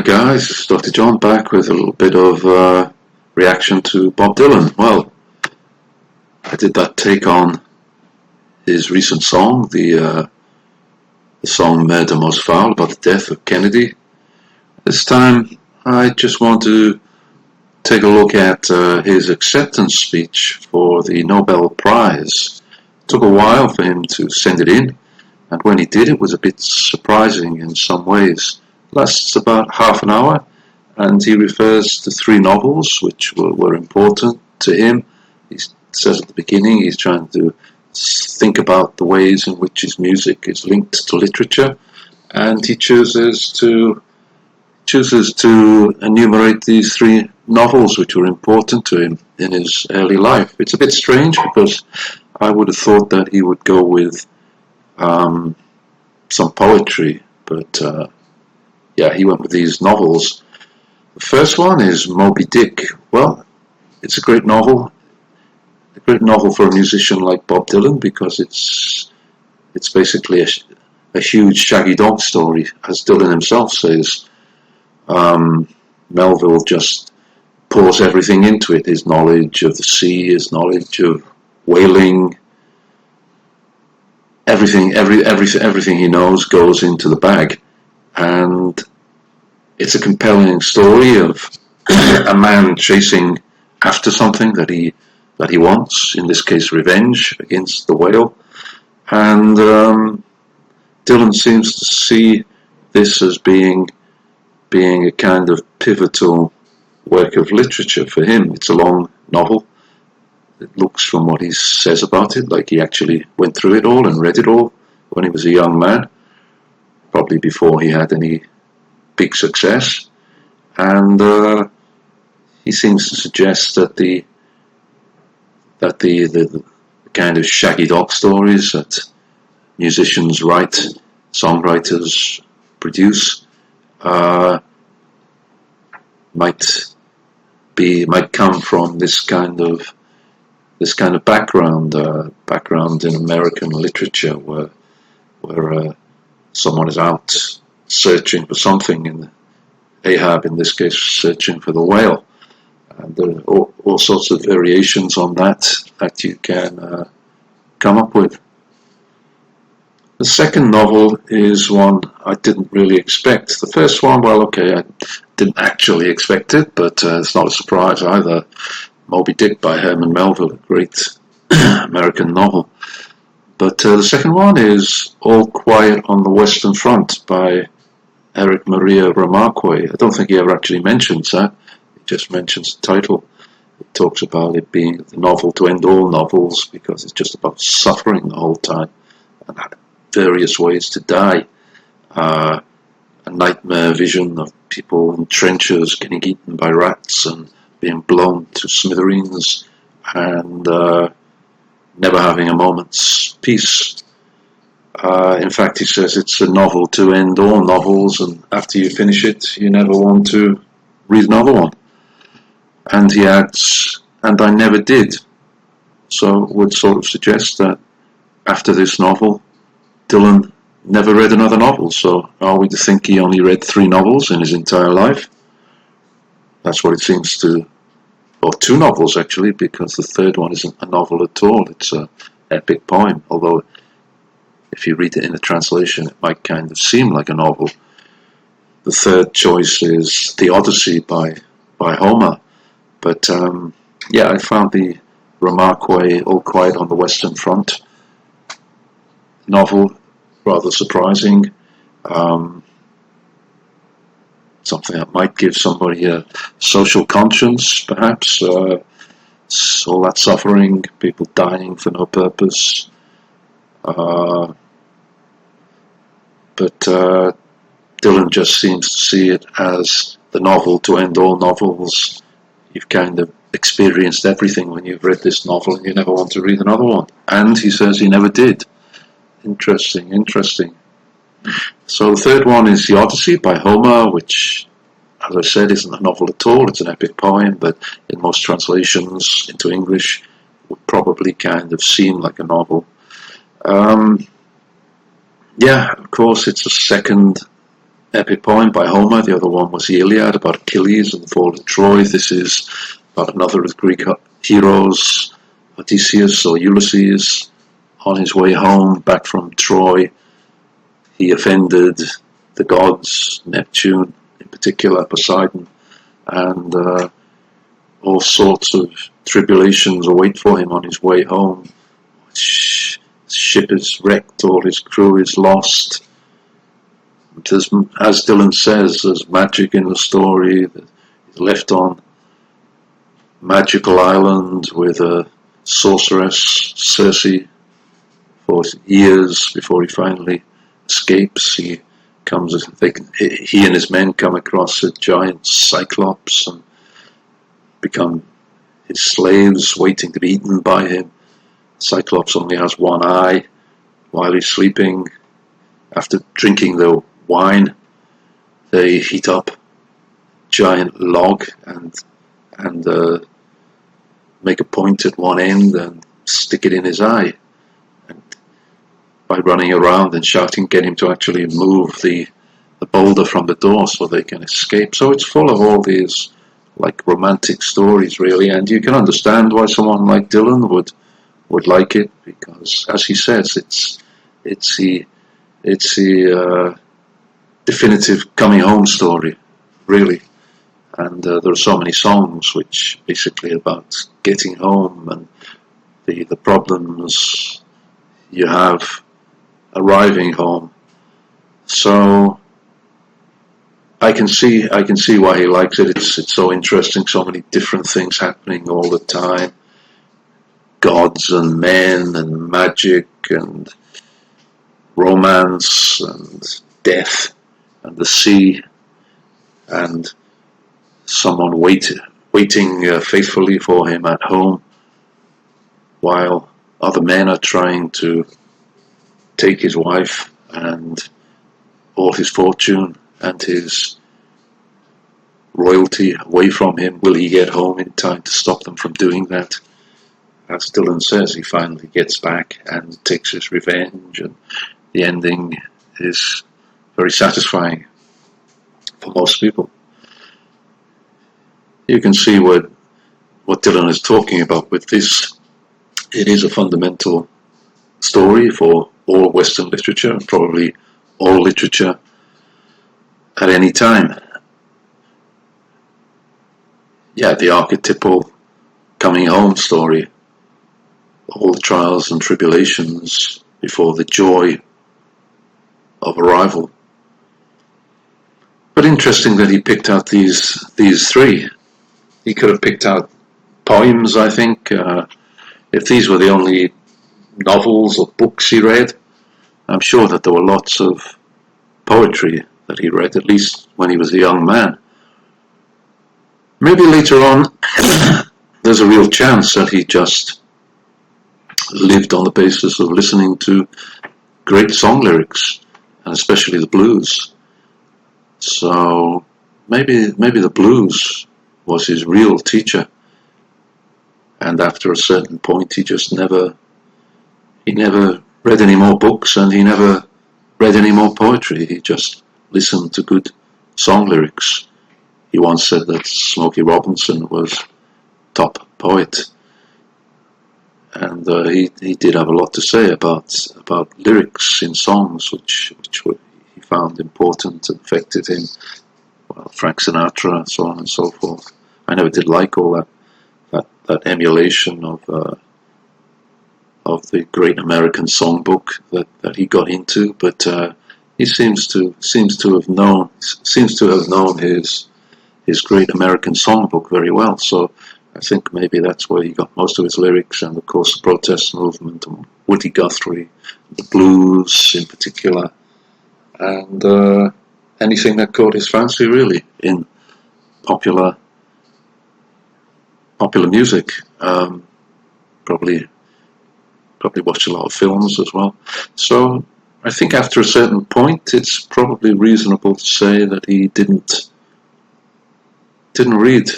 guys, it's Dr. John back with a little bit of reaction to Bob Dylan. Well, I did that take on his recent song, the song Murder Most Foul, about the death of Kennedy. This time I just want to take a look at his acceptance speech for the Nobel Prize. It took a while for him to send it in, and when he did, it was a bit surprising in some ways. It lasts about half an hour, and he refers to 3 novels which were important to him. He says at the beginning he's trying to think about the ways in which his music is linked to literature, and he chooses to enumerate these 3 novels which were important to him in his early life. It's a bit strange because I would have thought that he would go with some poetry, but yeah, he went with these novels. The first one is Moby Dick. Well, it's a great novel for a musician like Bob Dylan, because it's basically a huge shaggy dog story, as Dylan himself says. Melville just pours everything into it: his knowledge of the sea, his knowledge of whaling. Everything he knows goes into the bag, and it's a compelling story of a man chasing after something that he wants, in this case revenge against the whale. And Dylan seems to see this as being a kind of pivotal work of literature for him. It's a long novel. It looks, from what he says about it, like he actually went through it all and read it all when he was a young man, probably before he had any big success. And he seems to suggest that the kind of shaggy dog stories that musicians write, songwriters produce, might come from this kind of background in American literature, where someone is out searching for something, and Ahab in this case searching for the whale. And there are all sorts of variations on that you can come up with. The second novel is one I didn't really expect. The first one, well, okay, I didn't actually expect it, but it's not a surprise either. Moby Dick by Herman Melville, a great American novel. But the second one is All Quiet on the Western Front by Eric Maria Remarque. I don't think he ever actually mentions that. He just mentions the title. He talks about it being the novel to end all novels, because it's just about suffering the whole time and various ways to die. A nightmare vision of people in trenches getting eaten by rats and being blown to smithereens, and never having a moment's peace. In fact, he says it's a novel to end all novels, and after you finish it, you never want to read another one. And he adds, and I never did. So would sort of suggest that after this novel, Dylan never read another novel. So are we to think he only read 3 novels in his entire life? That's what it seems to, or 2 novels actually, because the third one isn't a novel at all. It's an epic poem, although if you read it in a translation, it might kind of seem like a novel. The third choice is The Odyssey by Homer. But yeah, I found the Remarque All Quiet on the Western Front novel rather surprising. Something that might give somebody a social conscience, perhaps. All that suffering, people dying for no purpose. But Dylan just seems to see it as the novel to end all novels. You've kind of experienced everything when you've read this novel, and you never want to read another one. And he says he never did. Interesting. So the third one is The Odyssey by Homer, which, as I said, isn't a novel at all. It's an epic poem, but in most translations into English would probably kind of seem like a novel. Yeah, of course, it's a second epic poem by Homer. The other one was the Iliad, about Achilles and the fall of Troy. This is about another of the Greek heroes, Odysseus or Ulysses. On his way home back from Troy, he offended the gods, Neptune in particular, Poseidon, and all sorts of tribulations await for him on his way home. His ship is wrecked, all his crew is lost. As Dylan says, there's magic in the story. He's left on a magical island with a sorceress, Circe, for years before he finally escapes. He and his men come across a giant cyclops and become his slaves, waiting to be eaten by him. Cyclops only has one eye while he's sleeping. After drinking the wine, they heat up a giant log and make a point at one end and stick it in his eye. And by running around and shouting, get him to actually move the boulder from the door so they can escape. So it's full of all these like romantic stories, really, and you can understand why someone like Dylan would like it, because, as he says, it's the definitive coming home story, really. And there are so many songs which basically about getting home and the problems you have arriving home. So I can see why he likes it. It's so interesting, so many different things happening all the time. Gods and men and magic and romance and death and the sea and someone waiting faithfully for him at home while other men are trying to take his wife and all his fortune and his royalty away from him. Will he get home in time to stop them from doing that? As Dylan says, he finally gets back and takes his revenge, and the ending is very satisfying for most people. You can see what Dylan is talking about with this. It is a fundamental story for all Western literature, and probably all literature at any time. Yeah, the archetypal coming home story, all the trials and tribulations before the joy of arrival. But interesting that he picked out these three. He could have picked out poems, I think. If these were the only novels or books he read, I'm sure that there were lots of poetry that he read, at least when he was a young man. Maybe later on, there's a real chance that he just lived on the basis of listening to great song lyrics, and especially the blues. So maybe the blues was his real teacher, and after a certain point he never read any more books, and he never read any more poetry. He just listened to good song lyrics. He once said that Smokey Robinson was top poet, and he did have a lot to say about lyrics in songs, which he found important and affected him. Well, Frank Sinatra, so on and so forth. I never did like all that emulation of the great American songbook that he got into, but he seems to have known his great American songbook very well. So I think maybe that's where he got most of his lyrics, and of course the protest movement and Woody Guthrie, the blues in particular, and anything that caught his fancy really in popular music. Probably watched a lot of films as well. So I think after a certain point, it's probably reasonable to say that he didn't read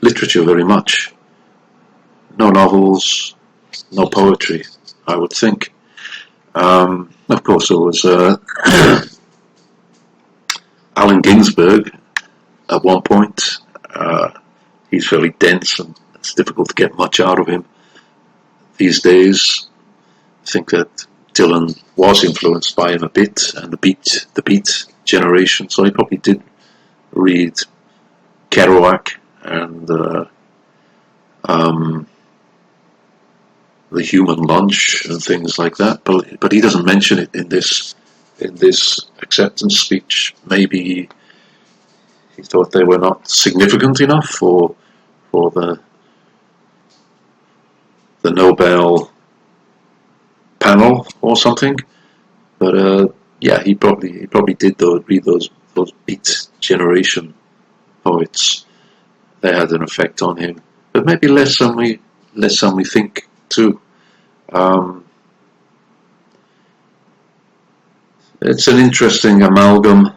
literature very much. No novels, no poetry, I would think. Of course, there was Allen Ginsberg at one point. He's fairly dense and it's difficult to get much out of him these days. I think that Dylan was influenced by him a bit, and the beat generation, so he probably did read Kerouac and The Human Lunch and things like that, but he doesn't mention it in this acceptance speech. Maybe he thought they were not significant enough for the Nobel panel or something. But yeah, he probably did read those Beat Generation poets. They had an effect on him, but maybe less than we think too. It's an interesting amalgam.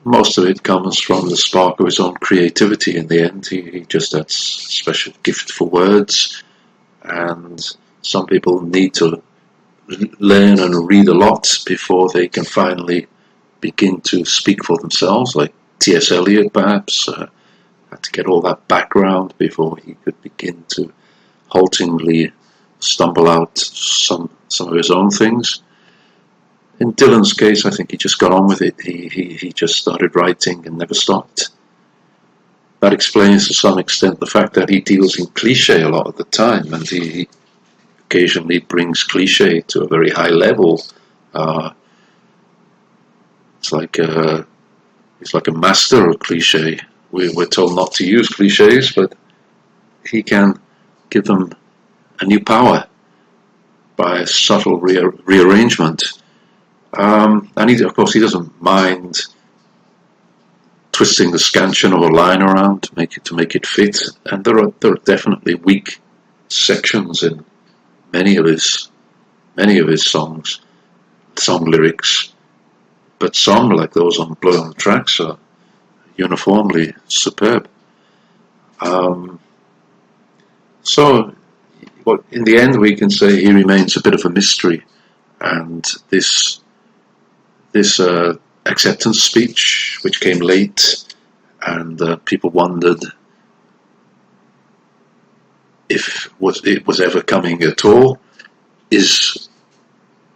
Most of it comes from the spark of his own creativity. In the end, he just had a special gift for words, and some people need to learn and read a lot before they can finally begin to speak for themselves, like T.S. Eliot perhaps had to get all that background before he could begin to haltingly stumble out some of his own things. In Dylan's case, I think he just got on with it. He just started writing and never stopped. That explains to some extent the fact that he deals in cliché a lot of the time, and he occasionally brings cliché to a very high level. It's like he's like a master of cliché. We're told not to use clichés, but he can give them a new power by a subtle rearrangement. And of course, he doesn't mind twisting the scansion of a line around to make it fit. And there are definitely weak sections in many of his song lyrics, but some, like those on Blow on the Tracks, are uniformly superb. So, well, in the end, we can say he remains a bit of a mystery, and this acceptance speech, which came late, and people wondered if it was ever coming at all, is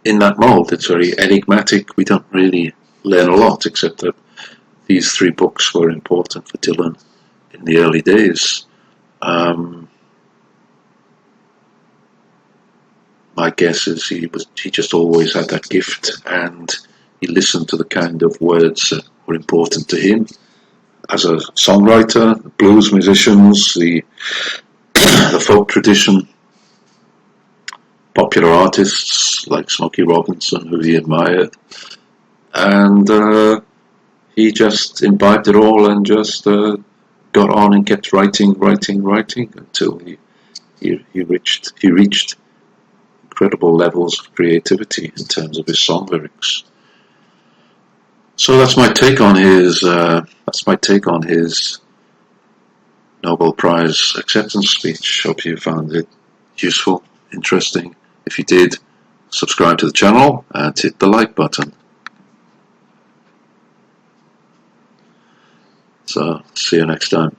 in that mold. It's very enigmatic. We don't really learn a lot, except that these 3 books were important for Dylan in the early days. My guess is he just always had that gift, and he listened to the kind of words that were important to him as a songwriter, blues musicians, the folk tradition, popular artists like Smokey Robinson, who he admired, and he just imbibed it all and just got on and kept writing until he reached incredible levels of creativity in terms of his song lyrics. So that's my take on his Nobel Prize acceptance speech. Hope you found it useful, interesting. If you did, subscribe to the channel and hit the like button. So, see you next time.